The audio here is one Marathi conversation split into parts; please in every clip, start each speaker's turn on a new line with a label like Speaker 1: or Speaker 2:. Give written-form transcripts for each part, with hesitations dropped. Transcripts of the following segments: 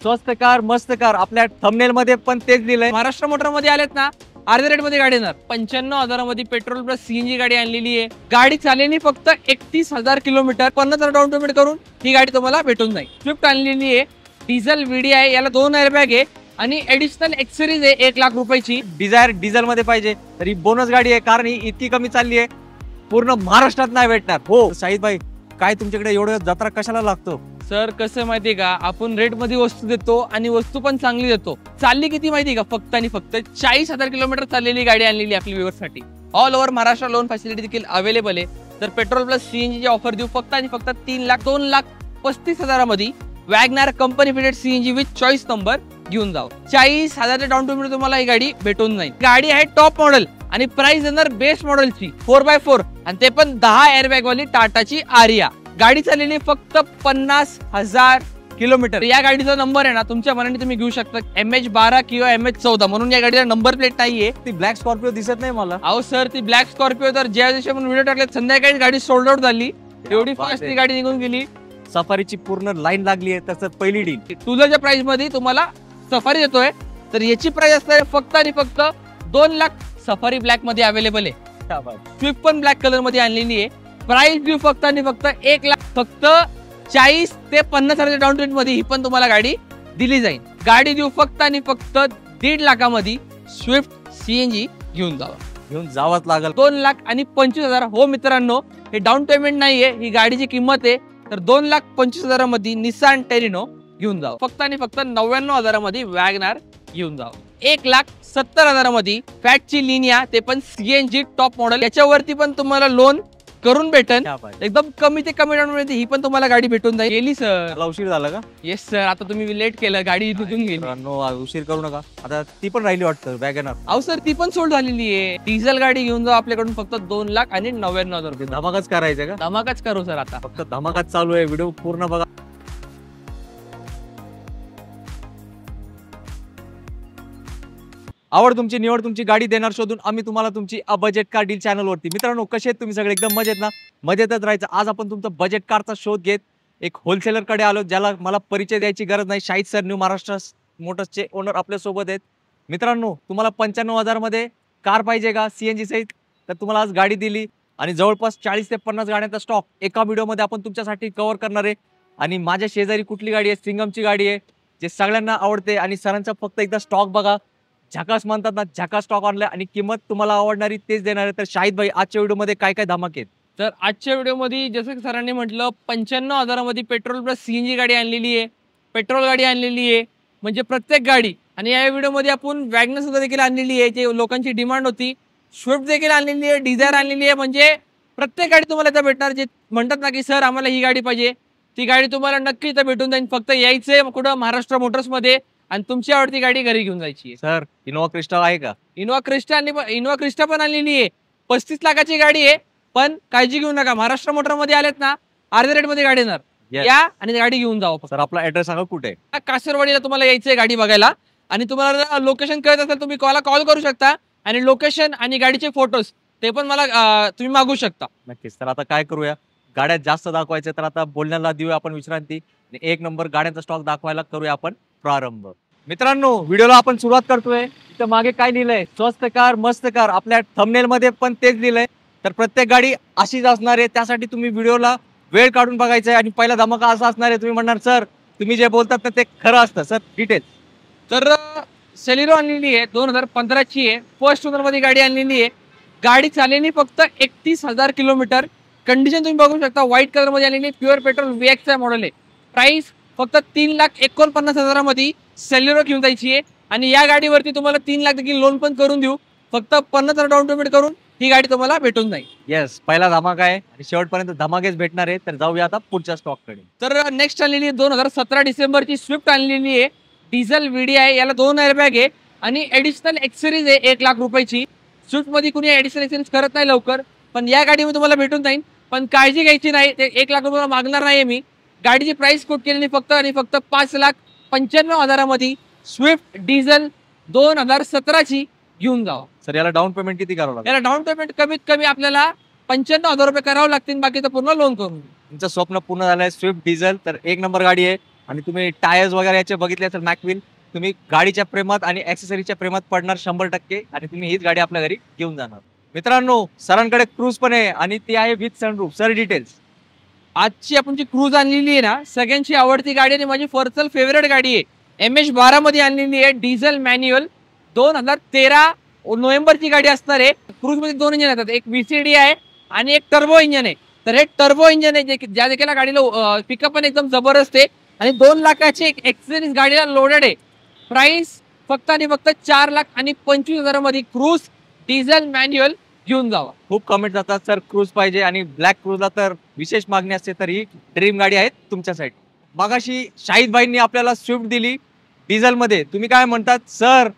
Speaker 1: स्वस्त कार मस्त कार आपल्या थंबनेल मध्ये पण तेच दिलंय।
Speaker 2: महाराष्ट्र मोटर मध्ये आलेत ना, अर्ध्या रेट मध्ये गाडी येणार। 95,000 मध्ये पेट्रोल प्लस सीएनजी गाडी आणलेली आहे। गाडी चाललेली फक्त 31,000 किलोमीटर। 50,000 डाऊन पेमेंट करून ही गाडी तुम्हाला भेटून जाईल। स्विफ्ट आणलेली आहे, डिझेल VDI, याला 2 एअरबॅग आहे आणि ऍडिशनल एक्सेसरीज आहे 1 लाख रुपयाची।
Speaker 1: डिझायर डिझेल मध्ये पाहिजे तरी बोनस गाडी आहे, कारण ही इतकी कमी चालली आहे पूर्ण महाराष्ट्रात नाही भेटणार। हो शाहिद भाई, काय तुमच्याकडे एवढं जत्रा कशाला लागतो?
Speaker 2: सर कसं माहितीये का, आपण रेट मध्ये वस्तू देतो आणि वस्तू पण चांगली देतो। चालली किती माहितीये का, फक्त आणि फक्त 40,000 किलोमीटर चाललेली गाडी आणलेली आपली व्ह्यूअर्स साठी। All over Maharashtra loan facility देखील अवेलेबल आहे। तर पेट्रोल प्लस सीएनजी ची ऑफर देऊ फक्त आणि फक्त 3,02,35,000 मध्ये WagonR company fitted CNG with choice number घेऊन जाओ। 40,000 डाऊन पेमेंट तुम्हाला ही गाडी भेटून जाईल। गाडी आहे टॉप मॉडेल आणि प्राइस देणार बेस्ट मॉडेलची 4x4 आणि ते पण 10 एअरबॅग वाली टाटाची आरिया। गाडी चाललेली फक्त 50,000 किलोमीटर। या गाडीचा नंबर आहे ना, तुमच्या मनाने तुम्ही घेऊ शकता MH12 किंवा MH14 म्हणून या गाडीला नंबर प्लेट नाहीये।
Speaker 1: ती ब्लॅक स्कॉर्पिओ दिसत नाही मला।
Speaker 2: अहो सर, ती ब्लॅक स्कॉर्पिओ तर ज्या दिवशी आपण व्हिडिओ टाकले संध्याकाळी गाडी सोल्ड आउट झाली, एवढी फास्ट ती गाडी निघून गेली।
Speaker 1: सफारीची पूर्ण लाईन लागली आहे, त्याचं पहिली डील।
Speaker 2: तुझ्या प्राइस मध्ये तुम्हाला सफारी देतोय, तर याची प्राइस असणार फक्त आणि फक्त 2 लाख। सफारी ब्लॅक मध्ये अवेलेबल आहे, स्विफ्ट पण ब्लॅक कलर मध्ये आणलेली आहे। प्राइस देऊ फक्त आणि फक्त 1 लाख। फक्त 40 ते 50,000 डाऊन पेमेंट मध्ये ही पण तुम्हाला गाडी दिली जाईल। गाडी देऊ फक्त आणि फक्त 1.5 लाखामध्ये स्विफ्ट सीएनजी घेऊन जावंच लागेल। 2,25,000। हो मित्रांनो, हे डाऊन पेमेंट नाहीये, ही गाडीची किंमत आहे। तर 2,25,000 मध्ये निसान टेरिनो घेऊन जावं। फक्त आणि फक्त 99,000 मध्ये वॅगनार घेऊन जावं। 1,70,000 मध्ये फॅटची लिनिया, ते पण सीएनजी टॉप मॉडेल, याच्यावरती पण तुम्हाला लोन करून भेटन एकदम कमी ते कमी डाऊन मध्ये ही पण तुम्हाला गाडी भेटून जाईल। गेली सर,
Speaker 1: उशीर झाला का?
Speaker 2: येस सर, आता तुम्ही लेट केलं, गाडी निघून गेली।
Speaker 1: उशीर करू नका, आता ती पण राहिली वाटतं वॅगनर।
Speaker 2: अहो सर, ती पण सोल्ड झालेली आहे। डिझेल गाडी घेऊन जाऊ आपल्याकडून फक्त 2,99,000 रुपये।
Speaker 1: धमाकाच करायचं का?
Speaker 2: धमाकाच करू सर, आता
Speaker 1: फक्त धमाकाच चालू आहे, व्हिडिओ पूर्ण बघा। आवड तुमची, निवड तुमची, गाडी देणार शोधून आम्ही तुम्हाला तुमची बजेट कार डील चॅनल वरती। मित्रांनो कसे आहेत तुम्ही सगळे? एकदम मजेत ना? मजेतच राहायचं। आज आपण तुमचं बजेट कारचा शोध घेत एक होलसेलर कडे आलो, ज्याला मला परिचय द्यायची गरज नाही। शाहिद सर, न्यू महाराष्ट्र मोटर्सचे ओनर आपल्या सोबत आहेत। मित्रांनो, तुम्हाला 95,000 मध्ये कार पाहिजे का सीएनजी सहित? तर तुम्हाला आज गाडी दिली आणि जवळपास 40 ते 50 गाड्यांचा स्टॉक एका व्हिडिओमध्ये आपण तुमच्यासाठी कव्हर करणार आहे। आणि माझ्या शेजारी कुठली गाडी आहे? सिंगमची गाडी आहे, जे सगळ्यांना आवडते। आणि सरांचा फक्त एकदा स्टॉक बघा, झकास म्हणतात ना, झकास स्टॉक आणलाय आणि किंमत तुम्हाला आवडणारी तेच देणार आहे। तर शाहिद भाई, आजच्या व्हिडिओमध्ये काय काय धमाके आहेत?
Speaker 2: तर आजच्या व्हिडिओमध्ये जसं की सरांनी म्हटलं, 95,000 मध्ये पेट्रोल प्लस सीएनजी गाडी आणलेली आहे, पेट्रोल गाडी आणलेली आहे, म्हणजे प्रत्येक गाडी। आणि या व्हिडिओमध्ये आपण वॅगनर सुद्धा देखील आणलेली आहे, जे लोकांची डिमांड होती। स्विफ्ट देखील आणलेली आहे, डिझायर आणलेली आहे, म्हणजे प्रत्येक गाडी तुम्हाला इथं भेटणार। जे म्हणतात ना की सर आम्हाला ही गाडी पाहिजे, ती गाडी तुम्हाला नक्की इथं भेटून जाईल। फक्त यायचंय कुठं? महाराष्ट्र मोटर्स मध्ये, आणि तुमची आवडती गाडी घरी घेऊन जायची।
Speaker 1: सर इनोवा क्रिस्टा आहे का?
Speaker 2: इनोवा क्रिस्टा पण आणलेली आहे, 35 लाखाची गाडी आहे। पण काळजी घेऊ नका, महाराष्ट्र मोटर मध्ये आलेत ना, अर्ध्या रेट मध्ये गाडी येणार। या आणि गाडी घेऊन जावं।
Speaker 1: सर आपला ऍड्रेस सांगा, कुठे?
Speaker 2: कासरवाडीला तुम्हाला यायचंय गाडी बघायला। आणि तुम्हाला लोकेशन कळत असेल तुम्ही कॉल करू शकता, आणि लोकेशन आणि गाडीचे फोटोज ते पण मला तुम्ही मागू शकता।
Speaker 1: नक्कीच। तर आता काय करूया, गाड्या जास्त दाखवायच्या, तर आता बोलण्याला देऊया आपण विश्रांती। 1 नंबर गाड्यांचा स्टॉक दाखवायला करूया आपण प्रारंभ। मित्रांनो, व्हिडिओला आपण सुरुवात करतोय। इथं मागे काय लिहिलंय? स्वस्त कार मस्त कार। आपल्या थंबनेल मध्ये पण तेच लिहिलंय। तर प्रत्येक गाडी अशीच असणार आहे, त्यासाठी तुम्ही व्हिडिओला वेळ काढून बघायचा आहे। आणि पहिला धमाका असा असणार आहे, तुम्ही म्हणणार सर तुम्ही जे बोलतात ना ते खरं असतं। Sir detail?
Speaker 2: तर सेलिरो आणलेली आहे, 2015 ची आहे, फर्स्ट ओनर मध्ये गाडी आणलेली आहे। गाडी चाललेली फक्त 31,000 किलोमीटर। कंडिशन तुम्ही बघू शकता, व्हाईट कलर मध्ये आलेली, प्युअर पेट्रोल VX मॉडेल आहे। प्राइस फक्त 3,49,000 मध्ये सेलिरो घेऊन जायची आहे। आणि या गाडीवरती तुम्हाला 3 लाख देखील लोन पण करून देऊ। फक्त 50,000 डाऊन पेमेंट करून ही गाडी तुम्हाला भेटून जाईल।
Speaker 1: येस, पहिला धमाका आहे आणि शेवटपर्यंत धमाकेच भेटणार आहे। तर जाऊया आता पुढच्या स्टॉक कडे।
Speaker 2: तर नेक्स्ट आणलेली 2017 डिसेंबरची स्विफ्ट आणलेली आहे, डिझेल VDI, याला 2 एअरबॅग आहे आणि ऍडिशनल एक्सेसरीज आहे 1 लाख रुपयाची। स्विफ्ट मध्ये कुणी ऍडिशनल एक्सेसरीज करत नाही लवकर, पण या गाडीमध्ये तुम्हाला भेटून जाईल। पण काळजी घ्यायची नाही, ते 1 लाख रुपये मागणार नाही मी। गाडीची प्राइस कोट केलेली फक्त आणि फक्त 5,95,000 मध्ये स्विफ्ट डिझेल 2017 ची घेऊन जावं।
Speaker 1: सर याला डाऊन पेमेंट किती करावं लागेल?
Speaker 2: याला डाऊन पेमेंट कमीत कमी आपल्याला 95,000 रुपये करावं लागतील, बाकीचं पूर्ण लोन करून।
Speaker 1: तुमचं स्वप्न पूर्ण झालंय, स्विफ्ट डिझेल। तर 1 नंबर गाडी आहे, आणि तुम्ही टायर्स वगैरे याचे बघितले असेल मॅकविल, तुम्ही गाडीच्या प्रेमात आणि ऍक्सेसरीच्या प्रेमात पडणार 100% आणि तुम्ही हीच गाडी आपल्या घरी घेऊन जाणार. मित्रांनो, सरांकडे क्रूज पण आहे आणि ती आहे विथ सनरूफ. Sir details.
Speaker 2: आजची आपण जी क्रूज आणलेली आहे ना, सगळ्यांची आवडती गाडी आणि माझी पर्सनल फेवरेट गाडी आहे. MH12 मध्ये आणलेली आहे, डिझेल मॅन्युअल. 2013 नोव्हेंबरची गाडी असणार आहे. क्रूज मध्ये 2 इंजन येतात, एक VCD आहे आणि एक टर्बो इंजन आहे. तर हे टर्बो इंजन आहे ज्या देखील गाडीला पिकअप पण एकदम जबरदस्त आहे आणि 2 लाखाची एक एक्सेसरीज गाडीला लोडेड आहे. प्राइस फक्त आणि फक्त 4,25,000 मध्ये क्रूज डिझेल मॅन्युअल घेऊन जावा.
Speaker 1: खूप कमेंट जातात सर क्रूज पाहिजे आणि ब्लॅक क्रूजला तर विशेष मागणी असते, तर ही ड्रीम गाडी आहे तुमच्यासाठी. मगाशी शाहिद भाईंनी आपल्याला स्विफ्ट दिली डिझेल मध्ये. तुम्ही काय म्हणतात सर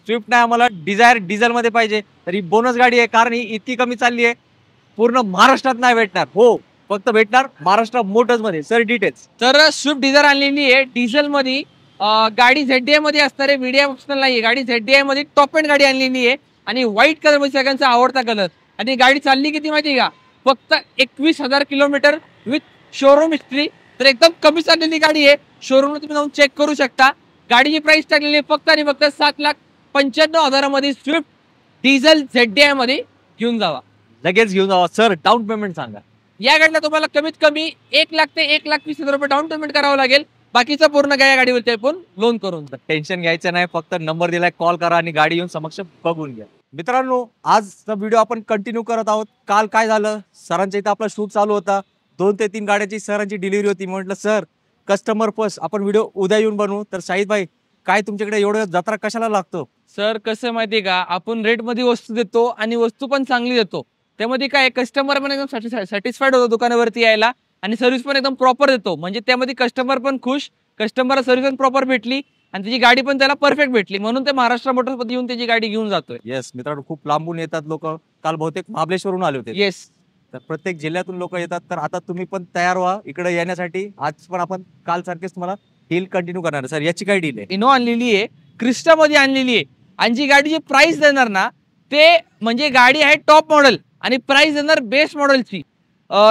Speaker 1: स्विफ्ट नाही आम्हाला डिझायर डिझेल मध्ये पाहिजे, तर ही बोनस गाडी आहे कारण ही इतकी कमी चालली आहे, पूर्ण महाराष्ट्रात नाही भेटणार. हो, फक्त भेटणार महाराष्ट्र मोटर्स मध्ये. Sir details.
Speaker 2: तर स्विफ्ट डिझायर आणलेली आहे डिझेल मध्ये. गाडी ZDI मध्ये असणार आहे, VDI ऑप्शनल नाही. गाडी ZDI मध्ये टॉप एंड गाडी आणलेली आहे आणि व्हाईट कलर मध्ये सगळ्यांचा आवडता कलर. आणि गाडी चालली किती माहिती का, फक्त 21,000 किलोमीटर विथ शोरूम हिस्ट्री. तर एकदम कमी चाललेली गाडी आहे, शोरूमला तुम्ही जाऊन चेक करू शकता. गाडीची प्राइस टाकलेली आहे फक्त आणि फक्त 7,95,000 मध्ये स्विफ्ट डिझेल ZDI मध्ये घेऊन जावा.
Speaker 1: लगेच घेऊन जावा. सर डाऊन पेमेंट सांगा.
Speaker 2: या गाडीला तुम्हाला कमीत कमी 1 लाख ते 1,20,000 रुपये डाऊन पेमेंट करावं लागेल. बाकीचं पूर्ण या गाडीवरती आपण लोन करून.
Speaker 1: टेन्शन घ्यायचं नाही, फक्त नंबर दिलाय कॉल करा आणि गाडी येऊन समक्ष बघून घ्या. मित्रांनो, आजचा व्हिडिओ आपण कंटिन्यू करत आहोत. काल काय झालं, सरांच्या इथं आपला शूट चालू होता, 2 ते 3 गाड्याची सरांची डिलिव्हरी होती. म्हटलं सर कस्टमर फर्स्ट, आपण व्हिडिओ उद्या येऊन बनवू. तर शाहिद भाई काय तुमच्याकडे एवढं जत्रा कशाला लागतो?
Speaker 2: सर कसं माहितीये का, आपण रेट मध्ये वस्तू देतो आणि वस्तू पण चांगली देतो. त्यामध्ये काय कस्टमर पण एकदम सॅटिस्फाईड होतो दुकानावरती यायला आणि सर्व्हिस पण एकदम प्रॉपर देतो. म्हणजे त्यामध्ये कस्टमर पण खुश, कस्टमरला सर्व्हिस पण प्रॉपर भेटली आणि त्याची गाडी पण त्याला परफेक्ट भेटली, म्हणून ते महाराष्ट्र मोटर्स मध्ये येऊन त्याची गाडी घेऊन जातोय.
Speaker 1: येस मित्रांनो, खूप लांबून येतात लोक. काल बहुतेक महाबळेश्वरून आले होते.
Speaker 2: येस,
Speaker 1: तर प्रत्येक जिल्ह्यातून लोक येतात. तर आता तुम्ही पण तयार व्हा इकडे येण्यासाठी. आज पण आपण काल सारखेच तुम्हाला डील कंटिन्यू करणार आहे. सर याची काय डील आहे?
Speaker 2: इनोवा आणलेली आहे, क्रिस्टा मध्ये आणलेली आहे आणि जी गाडीची प्राइस देणार ना, ते म्हणजे गाडी आहे टॉप मॉडेल आणि प्राइस देणार बेस्ट मॉडेलची.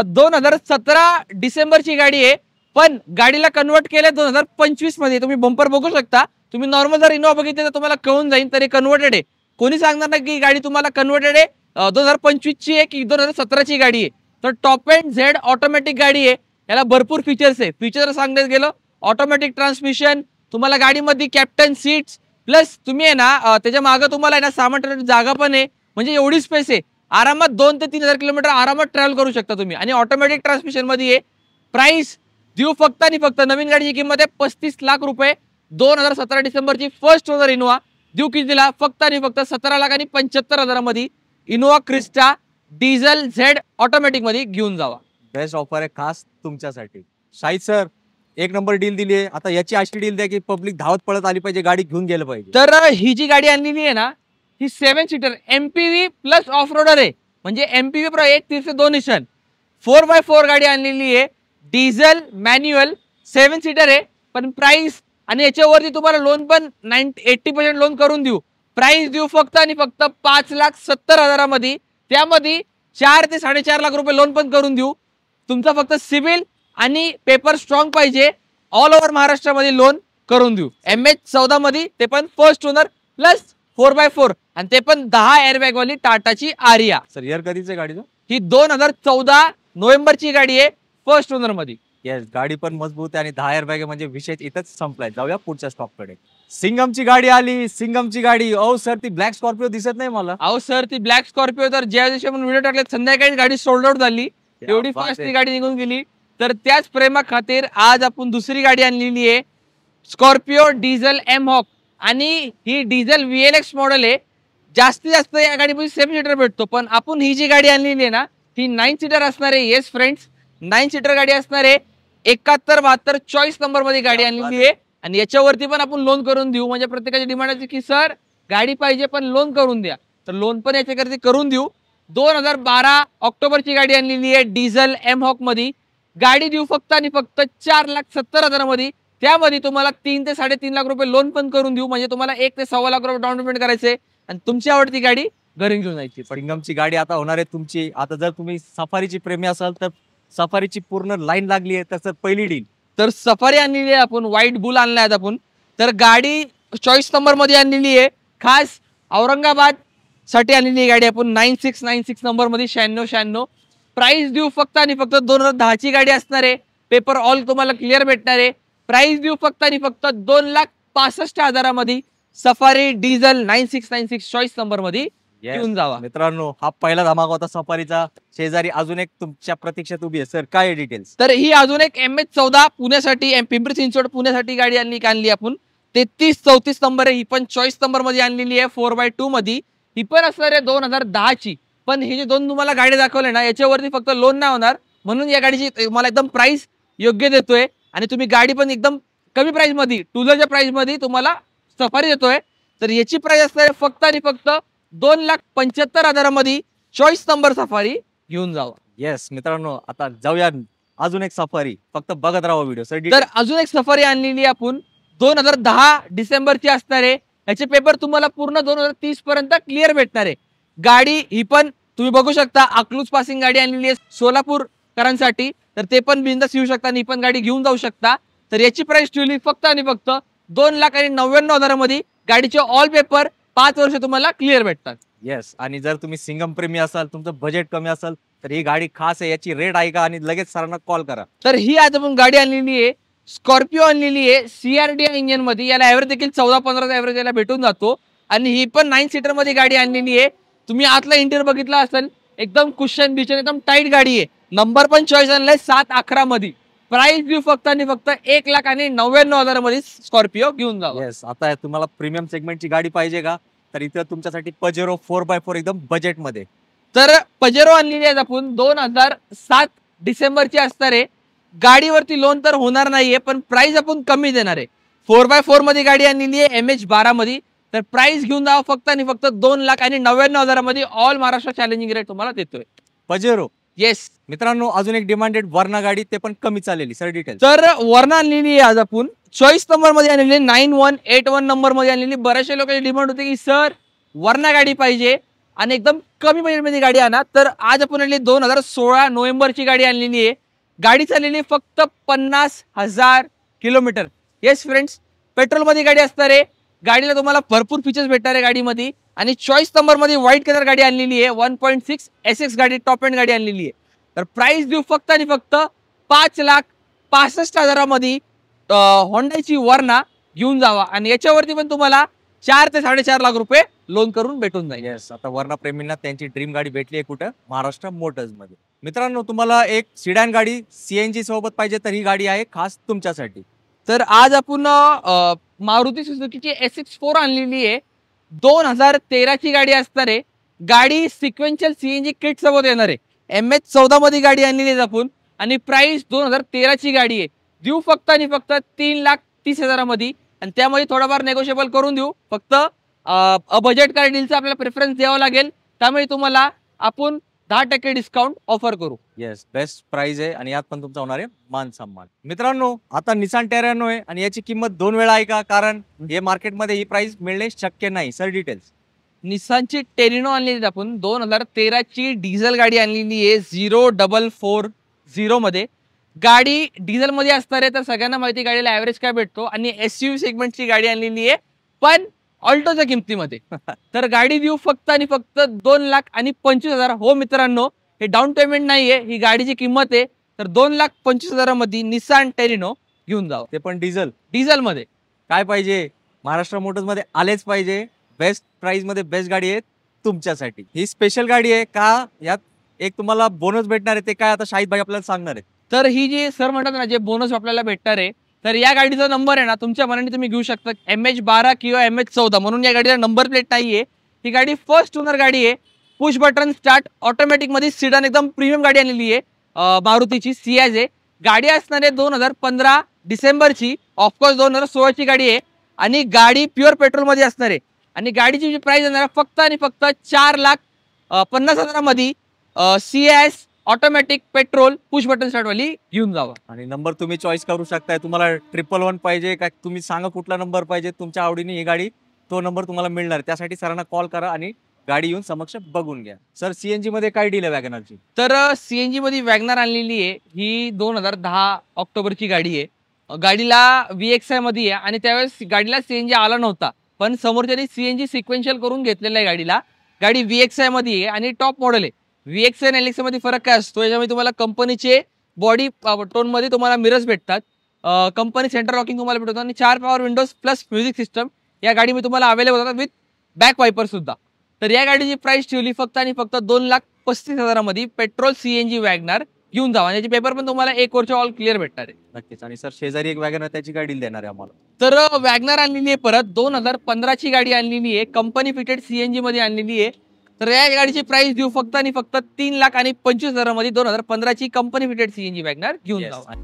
Speaker 2: 2017 डिसेंबरची गाडी आहे, पण गाडीला कन्वर्ट केलंय 2025 मध्ये. तुम्ही बंपर बघू शकता. तुम्ही नॉर्मल जर इनोवा बघितले तर तुम्हाला कळून जाईल, तरी कन्वर्टेड आहे. कोणी सांगणार ना की गाडी तुम्हाला कन्वर्टेड आहे 2025 ची आहे की 2017 ची गाडी आहे. तर टॉप एंड झेड ऑटोमॅटिक गाडी आहे. याला भरपूर फीचर्स आहे. फीचर सांगण्यात गेलं, ऑटोमॅटिक ट्रान्समिशन, तुम्हाला गाडीमध्ये कॅप्टन सीट्स, प्लस तुम्ही आहे ना त्याच्या मागे तुम्हाला आहे ना सामान ठेवण्याची जागा पण आहे. म्हणजे एवढी स्पेस आहे, आरामात 2 ते 3,000 किलोमीटर आरामात ट्रॅव्हल करू शकता तुम्ही. आणि ऑटोमॅटिक ट्रान्समिशन मध्ये आहे. प्राइस देऊ फक्त आणि फक्त, नवीन गाडीची किंमत आहे 35 लाख रुपये. 2017 डिसेंबरची फर्स्ट ओनर इनोवा देऊ कितीला, फक्त आणि फक्त 17,75,000 मध्ये Innova Crysta diesel Z automatic मध्ये घेऊन जावा.
Speaker 1: बेस्ट ऑफर आहे खास तुमच्यासाठी. शाहिद सर एक नंबर डील दिली आहे. आता याची अशी डील द्या की पब्लिक धावत पळत आली पाहिजे, गाडी घेऊन गेलं पाहिजे.
Speaker 2: तर ही जी गाडी आणलेली आहे ना, ही 7 seater MPV plus off roader आहे. म्हणजे MPV प्रो 1 तीर से 2 निशान 4x4 गाडी आणलेली आहे. डिझेल मॅन्युअल 7 सीटर आहे. पण प्राइस आणि याच्यावरती तुम्हाला लोन पण 80% लोन करून देऊ. प्राइस देऊ फक्त आणि फक्त 5,70,000 मध्ये. त्यामध्ये 4 ते 4.5 लाख रुपये लोन पण करून देऊ. तुमचा फक्त सिव्हिल आणि पेपर स्ट्रॉंग पाहिजे. ऑल ओव्हर महाराष्ट्रामध्ये लोन करून देऊ. MH14 मध्ये, ते पण फर्स्ट ओनर प्लस 4x4 आणि ते पण 10 एअरबॅग वाली टाटाची आरिया.
Speaker 1: सर इयर कधीच आहे गाडीचं?
Speaker 2: ही 2014 नोव्हेंबरची गाडी आहे, फर्स्ट ओनर मध्ये.
Speaker 1: येस, गाडी पण मजबूत आहे आणि 10 एअरबॅग आहे, म्हणजे विषय इथंच संपलाय. जाऊया पुढच्या स्टॉप कडे. सिंगमची गाडी आली, सिंगमची गाडी. ओ सर ती ब्लॅक स्कॉर्पिओ दिसत नाही मला.
Speaker 2: अहो सर, ती ब्लॅक स्कॉर्पिओ तर ज्या दिवशी आपण व्हिडिओ टाकले संध्याकाळी गाडी सोल्ड आउट झाली. एवढी फास्ट ती गाडी निघून गेली. तर त्याच प्रेमा खातीर आज आपण दुसरी गाडी आणलेली आहे, स्कॉर्पिओ डिझेल M हॉक. आणि ही डिझेल VLX मॉडेल आहे. जास्तीत जास्त या गाडीमध्ये 7 सीटर भेटतो, पण आपण ही जी गाडी आणलेली आहे ना, ती 9 सीटर असणार आहे. येस फ्रेंड्स, 9 सीटर गाडी असणार आहे. 7172 चॉईस नंबर मध्ये गाडी आणलेली आहे आणि याच्यावरती पण आपण लोन करून देऊ. म्हणजे प्रत्येकाची डिमांड आहे की सर गाडी पाहिजे पण लोन करून द्या, तर लोन पण याच्याकरता करून देऊ. 2012 ऑक्टोबरची गाडी आणलेली आहे डिझेल M हॉक मध्ये. गाडी देऊ फक्त आणि फक्त 4,70,000 मध्ये. त्यामध्ये तुम्हाला 3 ते 3.5 लाख रुपये लोन पण करून देऊ. म्हणजे तुम्हाला 1 ते 1.25 लाख रुपये डाऊन पेमेंट करायचे आणि तुमची आवडती गाडी घरी घेऊन जायची.
Speaker 1: सिंगमची गाडी आता होणार आहे तुमची. आता जर तुम्ही सफारीची प्रेमी असाल तर सफारीची पूर्ण लाईन लागली आहे. तर पहिली डील
Speaker 2: तर सफारी आणलेली आहे आपण, व्हाईट बुल आणला आहे आपण. तर गाडी चॉईस नंबर मध्ये आणलेली आहे, खास औरंगाबाद साठी आणलेली आहे गाडी आपण. 9696 नंबर मध्ये 9696. प्राइस देऊ फक्त आणि फक्त 2010 ची गाडी असणार आहे. पेपर ऑल तुम्हाला क्लिअर भेटणार आहे. प्राइस देऊ फक्त आणि फक्त 2,65,000 मध्ये सफारी डिझेल 9696 चॉईस नंबर मध्ये घेऊन जावा.
Speaker 1: मित्रांनो, हा पहिला धमाका होता सफारीचा. शेजारी अजून एक तुमच्या प्रतीक्षेत उभी आहे. सर, काय डिटेल्स?
Speaker 2: तर ही अजून एक MH14 पुण्यासाठी, पिंपरी चिंचवड पुण्यासाठी गाडी आणली आपण. 3334 नंबर आहे. ही पण चॉईस नंबर मध्ये आणलेली आहे, 4x2 मध्ये. ही पण असणार आहे 2010 ची. पण हे जे दोन तुम्हाला गाडी दाखवले ना, याच्यावरती फक्त लोन नाही होणार, म्हणून या गाडीची मला एकदम प्राइस योग्य देतोय. आणि तुम्ही गाडी पण एकदम कमी प्राइस मध्ये, टूलरच्या प्राइस मध्ये तुम्हाला सफारी देतोय. तर याची प्राइस असणार आहे फक्त आणि फक्त 2,75,000 मध्ये चॉईस नंबर सफारी घेऊन जावा.
Speaker 1: येस मित्रांनो, आता जाऊया अजून एक सफारी. फक्त बघत राहा व्हिडिओ. सर,
Speaker 2: तर अजून एक सफारी आणलेली आपण 2010 डिसेंबरची असणार आहे. याचे पेपर तुम्हाला पूर्ण 2030 पर्यंत क्लिअर भेटणार आहे. गाडी ही पण तुम्ही बघू शकता, अकलूज पासिंग गाडी आणलेली आहे सोलापूरकरांसाठी. तर ते पण बिंदास येऊ शकता आणि ही पण गाडी घेऊन जाऊ शकता. तर याची प्राइस ठेवली फक्त आणि फक्त 2,99,000 मध्ये. गाडीचे ऑल पेपर 5 वर्ष तुम्हाला क्लिअर भेटतात.
Speaker 1: येस, आणि जर तुम्ही सिंगम प्रेमी असाल, तुमचं बजेट कमी असेल, तर ही गाडी खास आहे. याची रेट ऐका आणि लगेच सरांना कॉल करा.
Speaker 2: तर ही आज आपण गाडी आणलेली आहे, स्कॉर्पिओ आणलेली आहे CRDI इंजिन मध्ये. याला ऍव्हरेज देखील 14-15 ऍव्हरेज याला भेटून जातो. आणि ही पण 9 सीटर मध्ये गाडी आणलेली आहे. तुम्ही आतला इंटिरियर बघितला असेल, एकदम कुशन बिशन एकदम टाईट गाडी आहे. नंबर पण चॉईस आणलाय 711 मध्ये. प्राइस देऊ फक्त आणि फक्त 1,99,000 मध्ये स्कॉर्पिओ घेऊन जावा.
Speaker 1: येस, आता तुम्हाला प्रीमियम सेगमेंटची गाडी पाहिजे का, तर इथं तुमच्यासाठी पजेरो 4x4 एकदम बजेट मध्ये.
Speaker 2: तर पजेरो आणलेली आहे आपण 2007 डिसेंबरची असणार आहे. गाडीवरती लोन तर होणार नाहीये, पण प्राइस आपण कमी देणार आहे. 4x4 मध्ये गाडी आणलेली आहे MH12 मध्ये. तर प्राइस घेऊन जावा फक्त आणि फक्त 2,99,000 मध्ये. ऑल महाराष्ट्र चॅलेंजिंग रेट तुम्हाला देतोय
Speaker 1: पजेरो.
Speaker 2: येस
Speaker 1: मित्रांनो, अजून एक डिमांडेड वर्ना गाडी, ते पण कमी चाललेली. Sir, details.
Speaker 2: तर वर्ना आणलेली आहे आज आपण चॉईस नंबर मध्ये आणलेली, 9181 नंबर मध्ये आणलेली. बऱ्याचशा लोकांची डिमांड होते की सर वर्ना गाडी पाहिजे आणि एकदम कमी बजेट मध्ये गाडी आणा. तर आज आपण आणली 2016 नोव्हेंबरची गाडी आणलेली आहे. गाडी चाललेली फक्त 50,000 किलोमीटर. येस फ्रेंड्स, पेट्रोल मध्ये गाडी असणार आहे. गाडीला तुम्हाला भरपूर फीचर्स भेटणार आहे गाडीमध्ये. आणि चॉईस नंबर मध्ये व्हाईट कलर गाडी आणलेली आहे. 1.6 SX गाडी, टॉप एंड गाडी आणलेली आहे. तर प्राइस देऊ फक्त आणि फक्त 5,65,000 मध्ये होंडाची वर्ना घेऊन जावा. आणि याच्यावरती पण तुम्हाला 4 ते 4.5 लाख रुपये लोन करून भेटून जाईल.
Speaker 1: येस, आता वर्ना प्रेमींना त्यांची ड्रीम गाडी भेटली आहे कुठं? महाराष्ट्र मोटर्स मध्ये. मित्रांनो, तुम्हाला एक सिडॅन गाडी CNG सोबत पाहिजे, तर ही गाडी आहे खास तुमच्यासाठी.
Speaker 2: तर आज आपण मारुती सुझुकीची SX4 आणलेली आहे. 2013 ची गाडी असणार आहे. गाडी सिक्वेन्शियल CNG किट सोबत येणार आहे. MH14 मध्ये गाडी आणलेली आहे आपण. आणि प्राइस 2013 ची गाडी आहे. देऊ फक्त आणि फक्त 3,30,000 मध्ये. आणि त्यामध्ये थोडाफार नेगोशिएबल करून देऊ. फक्त बजेट कार डीलचा आपल्याला प्रेफरन्स द्यावा लागेल. त्यामुळे तुम्हाला आपण 10% डिस्काउंट ऑफर करू.
Speaker 1: येस, बेस्ट प्राइस आहे आणि यात पण तुमचा होणार आहे मान सन्मान. मित्रांनो, आता निसान टेरॅनो आहे आणि याची किंमत 2 वेळा आहे का, कारण हे मार्केटमध्ये ही प्राइस मिळणे शक्य नाही. Sir, details.
Speaker 2: निसानची टेरिनो आणलेली आपण 2013 ची डिझेल गाडी आणलेली आहे 0440 मध्ये. गाडी डिझेल मध्ये असणार आहे. तर सगळ्यांना माहिती गाडीला ऍव्हरेज काय भेटतो. आणि SUV सेगमेंटची गाडी आणलेली आहे, पण ऑल्टोच्या किमतीमध्ये. तर गाडी देऊ फक्त आणि फक्त 2,25,000. हो मित्रांनो, हे डाऊन पेमेंट नाहीये, ही गाडीची किंमत आहे. तर 2,25,000 मध्ये निसान टेरिनो घेऊन जावं,
Speaker 1: ते पण
Speaker 2: डिझेल मध्ये.
Speaker 1: काय पाहिजे? महाराष्ट्र मोटर्स मध्ये आलेच पाहिजे. बेस्ट प्राइस मध्ये बेस्ट गाडी आहे तुमच्यासाठी. ही स्पेशल गाडी आहे का, यात एक तुम्हाला बोनस भेटणार आहे, ते काय आता शाहिद भाई आपल्याला सांगणार आहे.
Speaker 2: तर ही जी सर म्हणतात ना, जे बोनस आपल्याला भेटणार आहे, तर या गाडीचा नंबर आहे ना तुमच्या मनाने तुम्ही घेऊ शकता. MH12 किंवा MH14 म्हणून या गाडीला नंबर प्लेट नाहीये. ही गाडी फर्स्ट ओनर गाडी आहे. पुश बटन स्टार्ट ऑटोमॅटिक मध्ये सिडान एकदम प्रीमियम गाडी आणलेली आहे मारुतीची सियाज आहे. गाडी असणार आहे 2015 डिसेंबरची. ऑफकोर्स 2016 ची गाडी आहे. आणि गाडी प्युअर पेट्रोल मध्ये असणार आहे. आणि गाडीची जी प्राइस येणार फक्त आणि फक्त 4,50,000 मध्ये CS automatic petrol push button start वाली घेऊन जावा.
Speaker 1: आणि नंबर तुम्ही चॉईस करू शकताय. तुम्हाला 111 पाहिजे का, तुम्ही सांगा कुठला नंबर पाहिजे. तुमच्या आवडीने ही गाडी, तो नंबर तुम्हाला मिळणार. त्यासाठी सरांना कॉल करा आणि गाडी येऊन समक्ष बघून घ्या. सर, CNG मध्ये काय डील आहे वॅगनरची?
Speaker 2: तर CNG मध्ये वॅगनर आणलेली आहे. ही 2010 ऑक्टोबरची गाडी आहे. गाडीला VXI मध्ये आहे आणि त्यावेळेस गाडीला CNG आला नव्हता, पण समोरच्यानी CNG सिक्वेन्शियल करून घेतलेला आहे गाडीला. गाडी VXI मध्ये आहे आणि टॉप मॉडेल आहे. VXI आणि LXI मध्ये फरक काय असतो, याच्यामध्ये तुम्हाला कंपनीचे बॉडी टोन मध्ये तुम्हाला मिरर्स भेटतात, कंपनी सेंटर लॉकिंग तुम्हाला भेटतो आणि 4 power Windows plus music system या गाडीमध्ये तुम्हाला अवेलेबल होतात विथ बॅक वायपर सुद्धा. तर या गाडीची प्राइस ठेवली फक्त आणि फक्त 2,35,000 मध्ये पेट्रोल CNG वॅगनार घेऊन जावा. याचे पेपर पण तुम्हाला 1 वर्ष ऑल क्लिअर भेटणार आहे.
Speaker 1: नक्कीच. आणि सर शेजारी एक वॅगनर त्याची काय डील देणार आहे आम्हाला?
Speaker 2: तर वॅगनार आणलेली आहे परत 2015 ची गाडी आणलेली आहे, कंपनी फिटेड CNG मध्ये आणलेली आहे. तर या गाडीची प्राइस देऊ फक्त आणि फक्त 3,25,000 मध्ये 2015 ची कंपनी फिटेड CNG वॅगनार घेऊन
Speaker 1: Yes.
Speaker 2: जावा.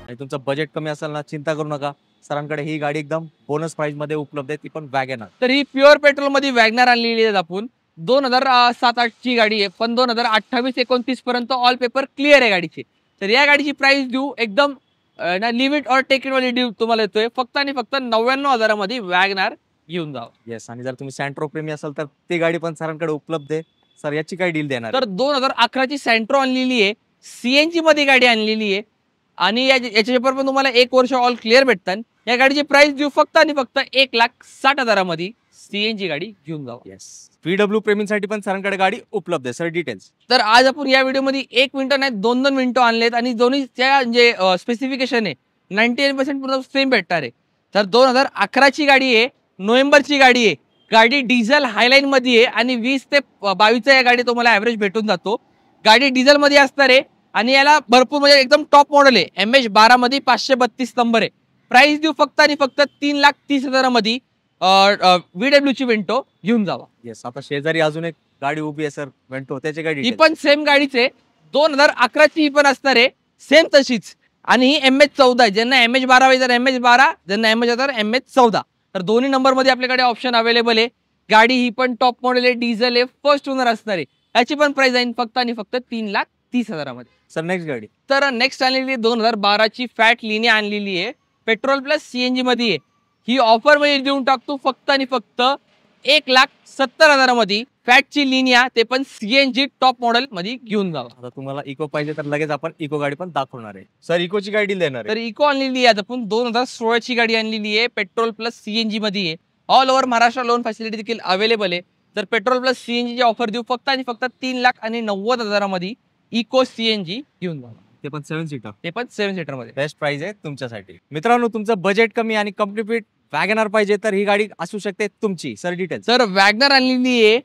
Speaker 1: आणि तुमचं बजेट कमी असेल ना, चिंता करू नका, सरांकडे ही गाडी एकदम बोनस प्राइस मध्ये उपलब्ध आहे, ती पण वॅगनर.
Speaker 2: तर ही प्युअर पेट्रोल मध्ये वॅगनार आणलेली आहे आपण. 2007-8 ची गाडी आहे, पण 2028-29 पर्यंत ऑल पेपर क्लिअर आहे गाडीचे. तर या गाडीची प्राइस देऊ एकदम लिमिट और टेक इट वाली डील तुम्हाला येतोय फक्त आणि फक्त 99,000 मध्ये वॅगनार घेऊन जावा.
Speaker 1: येस. आणि जर तुम्ही सँट्रो प्रेमी असाल तर ती गाडी पण सरांकडे उपलब्ध आहे. सर याची काय डील देणार?
Speaker 2: तर 2011 ची सँट्रो आणलेली आहे, CNG मध्ये गाडी आणलेली आहे आणि याचे पेपर पण तुम्हाला 1 वर्ष ऑल क्लिअर भेटतात. या गाडीची प्राइस देऊ फक्त आणि फक्त 1,60,000 मध्ये CNG गाडी घेऊन जावा.
Speaker 1: येस. VW प्रेमींसाठी पण सरांकडे गाडी उपलब्ध आहे. Sir details.
Speaker 2: तर आज आपण या व्हिडिओमध्ये 1 मिनिटं नाही 2-2 मिनिटं आणलेत आणि दोन्हीच्या जे स्पेसिफिकेशन आहे 99% पूर्ण सेम भेटणार आहे. तर 2011 ची गाडी आहे, नोव्हेंबरची गाडी आहे, गाडी डिझेल हायलाईन मध्ये आहे आणि 20 ते 22 या गाडी तुम्हाला ॲव्हरेज भेटून जातो. गाडी डिझेल मध्ये असणार आहे आणि याला भरपूर म्हणजे एकदम टॉप मॉडेल आहे, MH12 मध्ये 532 नंबर आहे. प्राइस देऊ फक्त आणि फक्त 3,30,000 मध्ये VW ची वेंटो घेऊन जावा.
Speaker 1: येस. आता शेजारी अजून एक गाडी उभी आहे सर, वेंटो, त्याची गाडी
Speaker 2: ही पण सेम गाडीच आहे, 2011 ची ही पण असणार आहे, सेम तशीच. आणि ही MH14 आहे, ज्यांना MH12 पाहिजे तर MH12, ज्यांना MH तर MH14. तर दोन्ही नंबर मध्ये आपल्याकडे ऑप्शन अवेलेबल आहे. गाडी ही पण टॉप मॉडेल आहे, डिझेल आहे, फर्स्ट ओनर असणार आहे. याची पण प्राइस आहे फक्त आणि फक्त 3,30,000 मध्ये.
Speaker 1: सर नेक्स्ट गाडी.
Speaker 2: तर नेक्स्ट आणलेली 2012 ची फॅट लिनी आणलेली आहे, पेट्रोल प्लस CNG मध्ये आहे. ही ऑफर मध्ये देऊन टाकतो फक्त आणि फक्त 1,70,000 मध्ये फॅटची लिनिया, ते पण CNG टॉप मॉडेल मध्ये घेऊन जावा.
Speaker 1: आता तुम्हाला इको पाहिजे तर लगेच आपण इको गाडी पण दाखवणार आहे. सर इकोची गाडी देणार आहे?
Speaker 2: तर इको आणलेली आहे आपण 2016 ची गाडी आणलेली आहे, पेट्रोल प्लस CNG मध्ये आहे. All over Maharashtra loan facility देखील अवेलेबल आहे. तर पेट्रोल प्लस CNG ची ऑफर देऊ फक्त आणि फक्त 3,90,000 मध्ये इको CNG घेऊन जावा.
Speaker 1: ते पण 7 सीटर.
Speaker 2: ते पण 7 सीटर मध्ये.
Speaker 1: बेस्ट प्राइस आहे तुमच्यासाठी. मित्रांनो, तुमचं बजेट कमी आणि कंप्लीट वॅगनर पाहिजे तर ही गाडी असू शकते तुमची. Sir details.
Speaker 2: तर वॅगनर आणलेली आहे,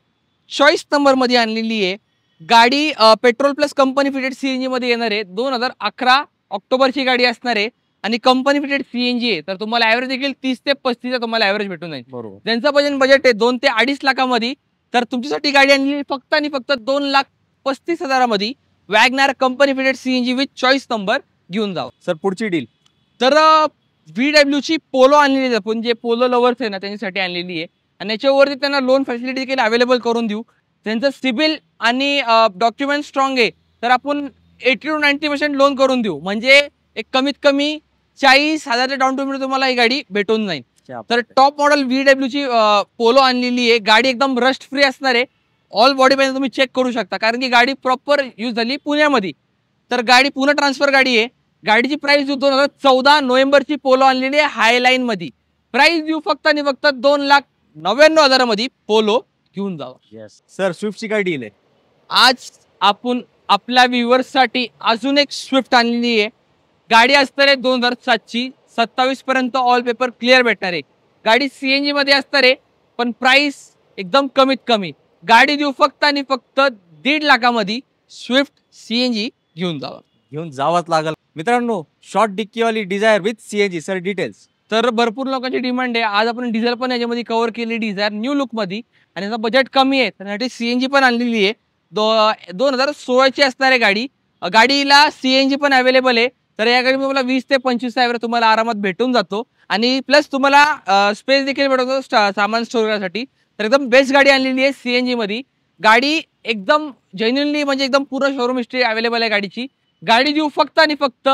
Speaker 2: चॉईस नंबर मध्ये आणलेली आहे. गाडी petrol plus company fitted CNG मध्ये येणार आहे. 2011 ऑक्टोबरची गाडी असणार आहे आणि कंपनी फिटेड CNG आहे. तर तुम्हाला ॲव्हरेज देखील 30 ते 35 तुम्हाला ॲव्हरेज भेटून जाईल.
Speaker 1: बरोबर.
Speaker 2: ज्यांचं बजेट आहे 2 ते 2.5 लाखामध्ये, तर तुमच्यासाठी गाडी आणली फक्त आणि फक्त 2,35,000 मध्ये WagonR company fitted CNG with choice number घेऊन जावा.
Speaker 1: सर पुढची डील.
Speaker 2: तर VW ची पोलो आणलेली आहे आपण, जे पोलो लवर्स आहे ना त्यांच्यासाठी आणलेली आहे आणि याच्यावरती त्यांना लोन फॅसिलिटी देखील अवेलेबल करून देऊ. त्यांचं सिबिल आणि डॉक्युमेंट स्ट्रॉंग आहे तर आपण 80 to 90% लोन करून देऊ. म्हणजे एक कमीत कमी 40,000 डाऊन पेमेंट तुम्हाला ही गाडी भेटून जाईल. तर टॉप मॉडेल VW ची पोलो आणलेली आहे. गाडी एकदम रस्ट फ्री असणार आहे. ऑल बॉडी पेन तुम्ही चेक करू शकता, कारण की गाडी प्रॉपर यूज झाली पुण्यामध्ये. तर गाडी पुणे ट्रान्सफर गाडी आहे. गाडीची प्राइस देऊ 2014 नोव्हेंबरची पोलो आणलेली आहे हायलाईन मध्ये. प्राइस देऊ फक्त आणि फक्त 2,99,000 मध्ये पोलो घेऊन जावा.
Speaker 1: येस. सर स्विफ्टची काय डील आहे?
Speaker 2: आज आपण आपल्या व्ह्युअर्स साठी अजून एक स्विफ्ट आणलेली आहे. गाडी असणार आहे 2007 ची, 27 पर्यंत ऑल पेपर क्लिअर भेटणार आहे. गाडी CNG मध्ये असणार आहे, पण प्राइस एकदम कमीत कमी. गाडी देऊ फक्त आणि फक्त 1.5 लाखामध्ये स्विफ्ट CNG घेऊन जावा.
Speaker 1: घेऊन जावाच लागल. मित्रांनो, शॉर्ट डिक्कीवाली Dzire with CNG. Sir details.
Speaker 2: तर भरपूर लोकांची डिमांड आहे. आज आपण डिझेल पण याच्यामध्ये कव्हर केली, डिझायर न्यू लुक मध्ये, आणि याचा बजेट कमी आहे त्यासाठी CNG पण आणलेली आहे. 2016 ची असणार आहे गाडी. गाडीला CNG पण अवेलेबल आहे. तर या गाडी तुम्हाला 20 ते 25 ॲव्हरेज तुम्हाला आरामात भेटून जातो आणि प्लस तुम्हाला स्पेस देखील भेटतो सामान स्टोर करण्यासाठी. तर एकदम बेस्ट गाडी आणलेली आहे CNG मध्ये. गाडी एकदम जेन्युइनली म्हणजे एकदम पूर्ण शोरूम हिस्ट्री अवेलेबल आहे गाडीची. गाडी देऊ फक्त आणि फक्त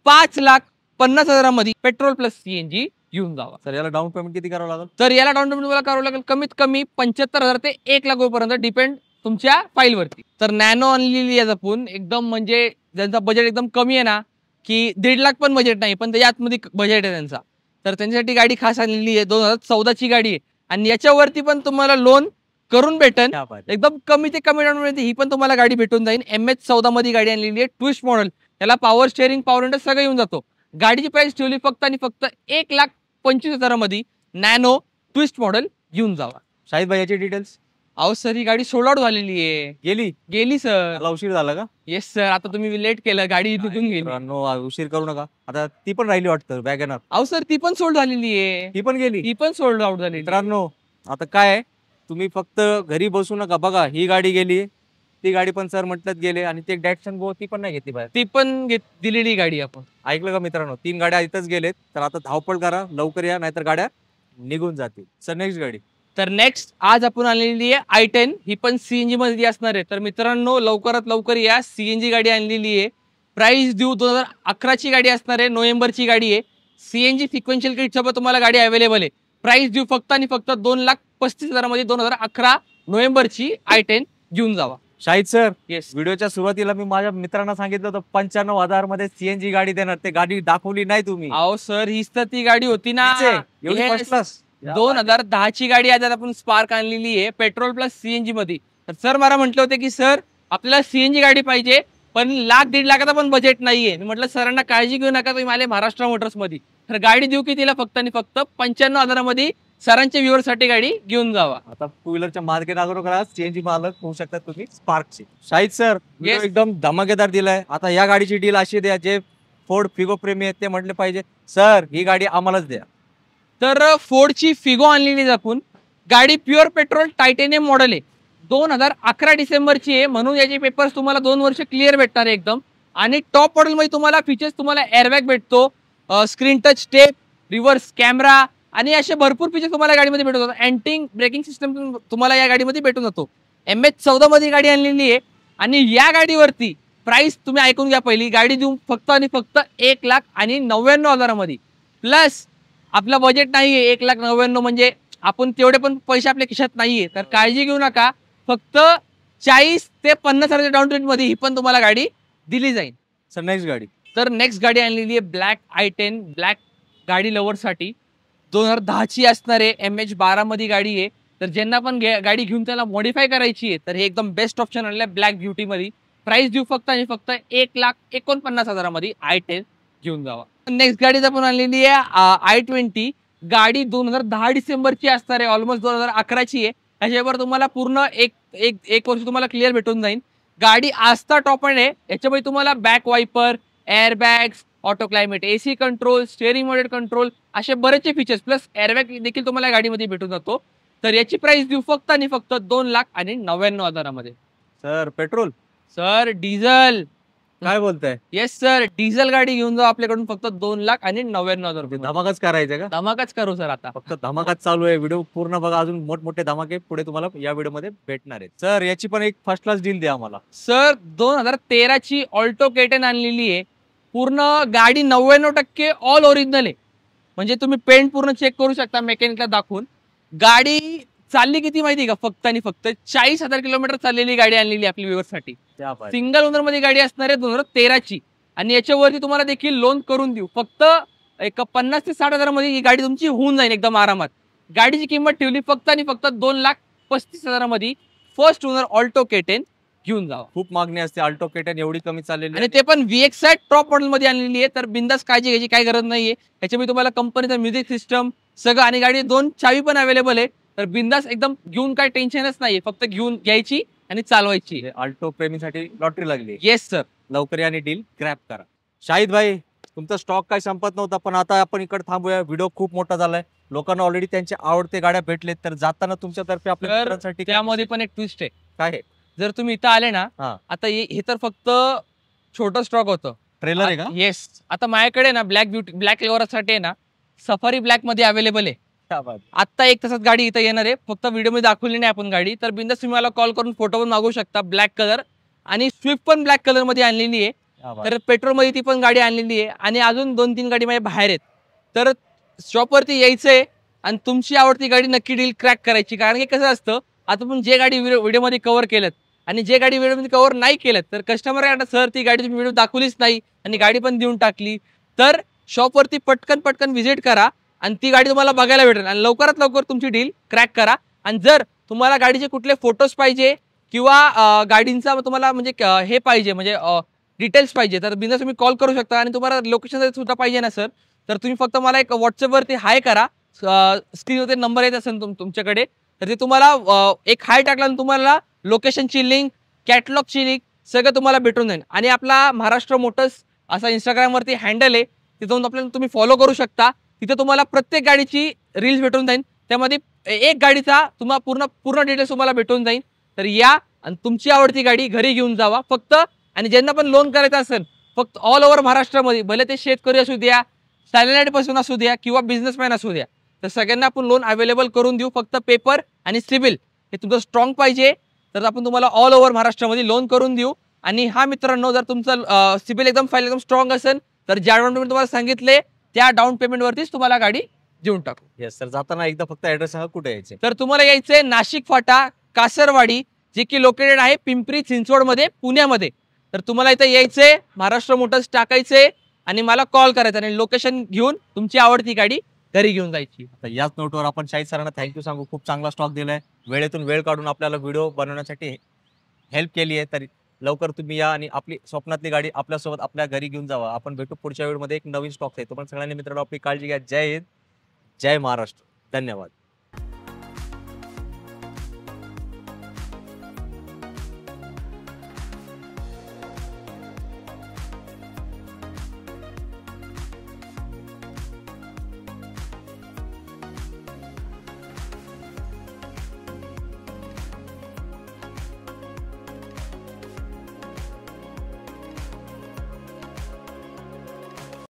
Speaker 2: 5,50,000 मध्ये पेट्रोल प्लस CNG घेऊन जावा.
Speaker 1: सर याला डाऊन पेमेंट किती करावं लागेल?
Speaker 2: तर याला डाऊन पेमेंट तुम्हाला करावं लागेल कमीत कमी 75,000 ते 1 लाख रुपयापर्यंत, डिपेंड तुमच्या फाईलवरती. तर नॅनो आणलेली आहे आपण एकदम, म्हणजे ज्यांचा बजेट एकदम कमी आहे ना, की 1.5 लाख पण बजेट नाही, पण त्याच्या आतमध्ये बजेट आहे त्यांचा, तर त्यांच्यासाठी गाडी खास आणलेली आहे. 2014ची गाडी आहे आणि याच्यावरती पण तुम्हाला लोन करून भेटेल
Speaker 1: क्या बात आहे.
Speaker 2: एकदम कमी ते कमी डाऊन पेमेंट. ही पण तुम्हाला गाडी भेटून जाईल. MH14 मध्ये गाडी आणलेली आहे, ट्विस्ट मॉडेल. त्याला पॉवर स्टेअरिंग, पॉवर विंडो सगळं येऊन जातो. गाडीची प्राइस ठेवली फक्त आणि फक्त 1,25,000 मध्ये. नॅनो ट्विस्ट मॉडेल घेऊन जावा.
Speaker 1: शाहिद भाई याची डिटेल्स.
Speaker 2: अहो सर, ही गाडी सोल्ड आउट झालेली आहे. गेली सर.
Speaker 1: त्याला उशीर झाला का?
Speaker 2: येस सर, आता तुम्ही लेट केलं, गाडी निघून गेली.
Speaker 1: मित्रांनो, उशीर करू नका. आता ती पण राहिली वाटतं वॅगनर.
Speaker 2: अहो सर, ती पण सोल्ड झालेली आहे.
Speaker 1: ती पण गेली.
Speaker 2: ती पण सोल्ड आउट झालेली.
Speaker 1: मित्रांनो आता काय आहे, तुम्ही फक्त घरी बसू नका. बघा ही गाडी गेली, ती गाडी पण सर म्हटलं गेले, आणि ती डॅटसन गो ती पण नाही घेतली बाहेर.
Speaker 2: ती पण दिलेली गाडी आपण.
Speaker 1: ऐकलं का मित्रांनो? 3 गाड्या इथंच गेलेत. तर आता धावपळ करा, लवकर या, नाहीतर गाड्या निघून जातील. सर नेक्स्ट गाडी.
Speaker 2: तर नेक्स्ट आज आपण आलेली आहे i10. ही पण सीएनजी मध्ये असणार आहे. तर मित्रांनो लवकरात लवकर या, सीएनजी गाडी आणलेली आहे. प्राइस देऊ 2011ची गाडी असणार आहे, नोव्हेंबरची गाडी आहे. सीएनजी सिक्वेन्शियल किट सोबत तुम्हाला गाडी अवेलेबल आहे. प्राइस देऊ फक्त आणि फक्त 2,35,000 मध्ये 2011 नोव्हेंबरची i10 घेऊन जावा.
Speaker 1: Shahid sir,
Speaker 2: yes.
Speaker 1: व्हिडिओच्या सुरुवातीला मी माझ्या मित्रांना सांगितलं होतं 95,000 मध्ये सीएनजी गाडी देणार. ते गाडी दाखवली नाही तुम्ही.
Speaker 2: अहो सर, हीच तर ती गाडी होती ना.
Speaker 1: एवढी
Speaker 2: Yes.
Speaker 1: First class.
Speaker 2: 2010ची गाडी आज आपण स्पार्क आणलेली आहे, पेट्रोल प्लस सीएनजी मध्ये. तर सर मला म्हटलं होते की सर आपल्याला सीएनजी गाडी पाहिजे, पण 1,00,000-1.5 लाखाचा पण बजेट नाहीये. मी म्हटलं सरांना काळजी घेऊ नका, तुम्ही आले महाराष्ट्र मोटर्स मध्ये. तर गाडी देऊ की तिला फक्त आणि फक्त 95,000 मध्ये सरांच्या व्ह्युअर साठी गाडी घेऊन जावा.
Speaker 1: आता टू व्हीलरच्या मार्केट करा, सीएनजी मालक होऊ शकतात तुम्ही स्पार्कचे. Shahid sir
Speaker 2: Yes.
Speaker 1: एकदम धमाकेदार दिलाय. आता या गाडीची डील अशी द्या, जे फोर्ड फिगो प्रेमी आहेत ते म्हटले पाहिजे सर ही गाडी आम्हालाच द्या.
Speaker 2: तर फोर्डची फिगो आणलेली आपण. गाडी प्युअर पेट्रोल टायटेनियम मॉडेल आहे. 2011 डिसेंबरची आहे, म्हणून याचे पेपर्स तुम्हाला 2 वर्ष क्लिअर भेटणार आहे एकदम. आणि टॉप मॉडेल मध्ये तुम्हाला फीचर्स, तुम्हाला एअरबॅग भेटतो, screen touch step, reverse camera आणि असे भरपूर फीचर्स तुम्हाला गाडीमध्ये भेटून जातात. अँटी ब्रेकिंग सिस्टम तुम्हाला या गाडीमध्ये भेटून जातो. MH14 मध्ये गाडी आणलेली आहे आणि या गाडीवरती प्राइस तुम्ही ऐकून घ्या पहिली. गाडी देऊ फक्त आणि फक्त 1,99,000 मध्ये. प्लस आपलं बजेट नाहीये 1,99,000, म्हणजे आपण तेवढे पण पैसे आपल्या खिशात नाहीये. तर काळजी घेऊ नका, फक्त 40 ते 50,000 डाऊन पेमेंट मध्ये ही पण तुम्हाला गाडी दिली जाईल.
Speaker 1: सर नेक्स्ट गाडी.
Speaker 2: तर नेक्स्ट गाडी आणलेली आहे ब्लॅक i10. ब्लॅक गाडी लव्हरसाठी 2010ची असणार आहे, MH12 मध्ये गाडी आहे. तर ज्यांना पण गाडी घेऊन त्याला मॉडिफाय करायची आहे, तर हे एकदम बेस्ट ऑप्शन आणलं आहे ब्लॅक ब्युटी मध्ये. प्राइस देऊ फक्त आणि फक्त 1,49,000 मध्ये i10 घेऊन जावा. नेक्स्ट गाडी आपण आणलेली आहे i20. गाडी 2010 डिसेंबरची असणार आहे, ऑलमोस्ट 2011ची आहे. याच्यावर तुम्हाला पूर्ण एक वर्ष तुम्हाला क्लिअर भेटून जाईल. गाडी आस्था टॉप एंड आहे. याच्यामध्ये तुम्हाला back wiper, air bags, auto climate, AC control, steering moded control असे बरेचसे फीचर्स प्लस एअरबॅग देखील तुम्हाला गाडीमध्ये भेटून जातो. तर याची प्राइस देऊ फक्त आणि फक्त 2,99,000 मध्ये.
Speaker 1: Sir petrol.
Speaker 2: Sir diesel.
Speaker 1: काय बोलताय?
Speaker 2: येस सर, डिझेल गाडी घेऊन जाऊ आपल्याकडून फक्त 2,99,000 रुपये.
Speaker 1: धमाकाच करायचं का?
Speaker 2: धमाकाच करू सर आता.
Speaker 1: फक्त धमाकाच चालू आहे. व्हिडिओ पूर्ण बघा, अजून मोठमोठे धमाके पुढे तुम्हाला या व्हिडिओ मध्ये भेटणार आहेत. सर याची पण एक फर्स्ट क्लास डील द्या आम्हाला.
Speaker 2: सर 2013ची ऑल्टो K10 आणलेली आहे. पूर्ण गाडी 99% ऑल ओरिजिनल आहे. म्हणजे तुम्ही पेंट पूर्ण चेक करू शकता मेकॅनिकला दाखवून. गाडी चालली किती माहिती का? फक्त आणि फक्त 40,000 किलोमीटर चाललेली गाडी आणलेली आपली व्ह्युअरसाठी. सिंगल ओनर मध्ये गाडी असणार आहे 2013ची. आणि याच्यावरती तुम्हाला देखील लोन करून देऊ. फक्त एक 50,000 ते 60,000 मध्ये ही गाडी तुमची होऊन जाईल एकदम आरामात. गाडीची किंमत ठेवली फक्त आणि फक्त 2,35,000 मध्ये. फर्स्ट ओनर ऑल्टो K10 घेऊन जावा.
Speaker 1: खूप मागणी असते ऑल्टो K10, एवढी कमी चाललेली
Speaker 2: आणि ते पण VX टॉप मॉडेल मध्ये आणलेली आहे. तर बिंदास काळजी घ्यायची काय गरज नाहीये. याच्यामध्ये तुम्हाला कंपनीचा म्युझिक सिस्टम सगळं आणि गाडी 2 चावी पण अवेलेबल आहे. तर बिंदास एकदम घेऊन काय टेन्शनच नाहीये, फक्त घेऊन घ्यायची आणि चालवायची.
Speaker 1: ऑल्टो प्रेमीसाठी लॉटरी लागली.
Speaker 2: येस सर,
Speaker 1: लवकर या आणि डील ग्रॅब करा. शाहिद भाई तुमचा स्टॉक काय संपत नव्हता, पण आता आपण इकडे थांबूया. व्हिडिओ खूप मोठा झालाय, लोकांना ऑलरेडी त्यांच्या आवडते गाड्या भेटलेत. तर जाताना तुमच्यातर्फे आपल्या मित्रांसाठी
Speaker 2: त्यामध्ये पण एक ट्विस्ट आहे.
Speaker 1: काय आहे?
Speaker 2: जर तुम्ही इथं आले ना,
Speaker 1: हा.
Speaker 2: आता हे तर फक्त छोटं स्टॉक होतं.
Speaker 1: ट्रेलर आहे का?
Speaker 2: येस, आता माझ्याकडे ना ब्लॅक लेवरसाठी आहे ना, सफारी ब्लॅक मध्ये अवेलेबल आहे. आता 1 तासात गाडी इथं येणार आहे. फक्त व्हिडिओ मध्ये दाखवली नाही आपण गाडी. तर बिंदास तुम्ही मला कॉल करून फोटो पण मागू शकता. ब्लॅक कलर आणि स्विफ्ट पण ब्लॅक कलर मध्ये आणलेली आहे. तर पेट्रोल मध्ये ती पण गाडी आणलेली आहे. आणि अजून 2-3 गाडी माझ्या बाहेर आहेत. तर शॉपवरती यायचंय आणि तुमची आवडती गाडी नक्की डील क्रॅक करायची. कारण की कसं असतं, आता आपण जे गाडी व्हिडिओमध्ये कव्हर केलं आणि जे गाडी व्हिडिओमध्ये कव्हर नाही केलं तर कस्टमर आता सर ती गाडी तुम्ही व्हिडिओ दाखवलीच नाही आणि गाडी पण देऊन टाकली. तर शॉपवरती पटकन व्हिजिट करा आणि ती गाडी तुम्हाला बघायला भेटेल आणि लवकरात लवकर तुमची डील क्रॅक करा. आणि जर तुम्हाला गाडीचे कुठले फोटोज पाहिजे किंवा गाडींचा तुम्हाला म्हणजे हे पाहिजे म्हणजे डिटेल्स पाहिजे तर बिंदास तुम्ही कॉल करू शकता. आणि तुम्हाला लोकेशन सुद्धा पाहिजे ना सर, तर तुम्ही फक्त मला एक व्हॉट्सअपवरती हाय करा. स्क्रीनवरती नंबर येत असेल तुमच्याकडे, तर ते तुम्हाला एक हाय टाकला तुम्हाला लोकेशनची लिंक, कॅटलॉगची लिंक सगळं तुम्हाला भेटून जाईल. आणि आपला महाराष्ट्र मोटर्स असा इंस्टाग्रामवरती हँडल आहे, तिथून आपल्याला तुम्ही फॉलो करू शकता. तिथे तुम्हाला प्रत्येक गाडीची रील्स भेटून जाईल. त्यामध्ये एक गाडीचा तुम्हाला पूर्ण डिटेल्स तुम्हाला भेटून जाईल. तर या आणि तुमची आवडती गाडी घरी घेऊन जावा फक्त. आणि ज्यांना पण लोन करायचं असेल फक्त ऑल ओव्हर महाराष्ट्रामध्ये, भले ते शेतकरी असू द्या, सॅलरीड पर्सन असू द्या किंवा बिझनेसमॅन असू द्या, तर सगळ्यांना आपण लोन अवेलेबल करून देऊ. फक्त पेपर आणि सिबिल हे तुमचं स्ट्रॉंग पाहिजे तर आपण तुम्हाला ऑल ओव्हर महाराष्ट्रामध्ये लोन करून देऊ. आणि हा मित्रांनो, जर तुमचं सिबिल एकदम स्ट्रॉंग असेल तर ज्या डाऊन पेमेंट तुम्हाला सांगितले त्या डाऊन पेमेंटवरतीच तुम्हाला गाडी देऊन टाकू.
Speaker 1: येस सर, जाताना एकदा फक्त ऍड्रेस सांगा कुठे यायचे.
Speaker 2: तर तुम्हाला यायचंय नाशिक फाटा कासरवाडी, जे की लोकेटेड आहे पिंपरी चिंचवडमध्ये, पुण्यामध्ये. तर तुम्हाला इथं यायचंय, महाराष्ट्र मोटर्स टाकायचे आणि मला कॉल करायचा आणि लोकेशन घेऊन तुमची आवडती गाडी घरी घेऊन जायची.
Speaker 1: तर याच नोटवर आपण शाहीद सरांना थँक्यू सांगू. खूप चांगला स्टॉक दिलाय, वेळेतून वेळ काढून आपल्याला व्हिडिओ बनवण्यासाठी हेल्प केली आहे. तरी लवकर तुम्ही या आणि आपली स्वप्नातली गाडी आपल्यासोबत आपल्या घरी घेऊन जावा. आपण भेटू पुढच्या वेळेमध्ये एक नवीन स्टॉक आहे. तुम्हाला सगळ्यांनी मित्रांनो आपली काळजी घ्या. जय हिंद, जय महाराष्ट्र. धन्यवाद.